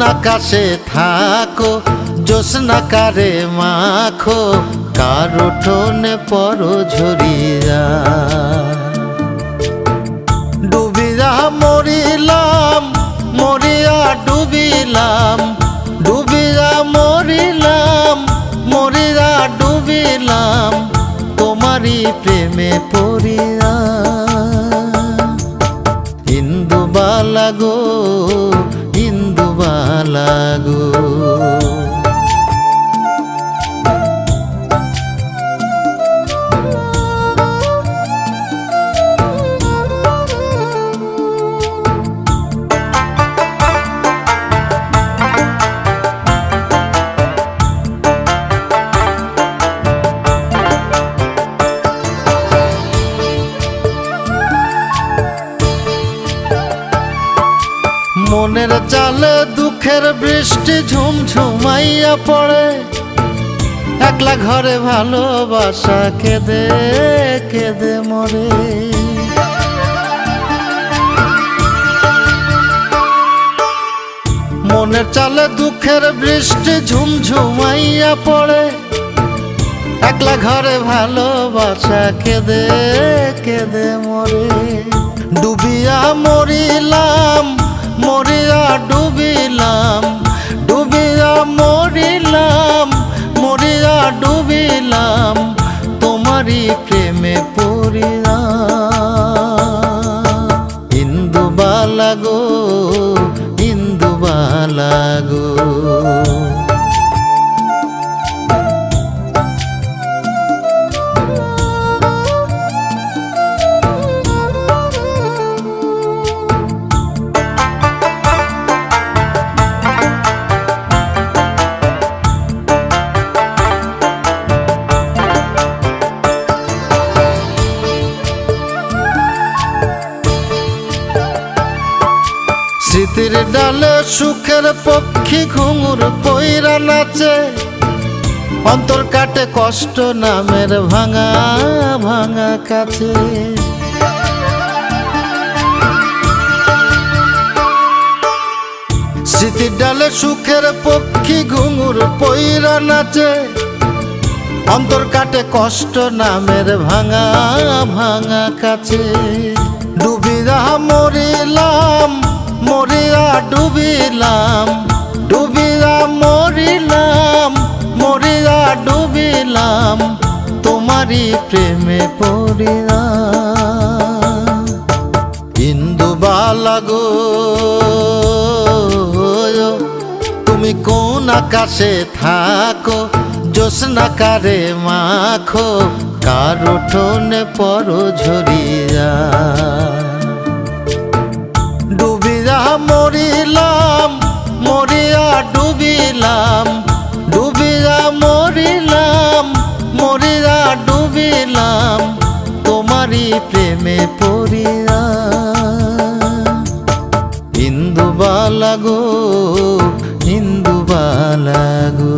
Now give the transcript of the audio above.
আকাশে থাকো জ্যোৎস্না কারে মাখো কার উঠোনে পরো ঝরিয়া ডুবিয়া মরিলাম মরিয়া ডুবিলাম ডুবিয়া মরিলাম মরিয়া ডুবিলাম তোমারই প্রেমে পড়িয়া ইন্দুবালা গো ইন্দুবালা গো মনের জালে দুঃখের বৃষ্টি ঝুমঝুমাইয়া পড়ে একলা ঘরে ভালোবাসা কেঁদে কেঁদে মরে মনের জালে দুঃখের বৃষ্টি ঝুমঝুমাইয়া পড়ে একলা ঘরে ভালোবাসা কেঁদে কেঁদে মরে ডুবিয়া মরিলাম মরিয়া ডুবিলাম ডুবিয়া মরিলাম মরিয়া ডুবিলাম তোমারই প্রেমে পড়িয়া ইন্দুবালা গো ইন্দুবালা গো স্মৃতির ডালে সুখের পক্ষী ঘুঙুর পইরা নাচে অন্তর কাটে কষ্ট নামের ভাঙা ভাঙা কাছে স্মৃতির ডালে সুখের পক্ষী ঘুঙুর পইরা নাচে অন্তর কাটে কষ্ট নামের ভাঙা ভাঙা কাছে ডুবিয়া মরিলাম মরিয়া ডুবিলাম ডুবিয়া মরিলাম মরিয়া ডুবিলাম তোমারই প্রেমে পড়িয়া ইন্দুবালা গো তুমি কোন আকাশে থাকো জ্যোৎস্না কারে মাখো কার উঠোনে পরো ঝরিয়া ডুবিয়া মরিলাম মরিয়া ডুবিলাম ডুবিয়া মরিলাম মরিয়া ডুবিলাম তোমারই প্রেমে পড়িয়া ইন্দুবালা গো ইন্দুবালা গো।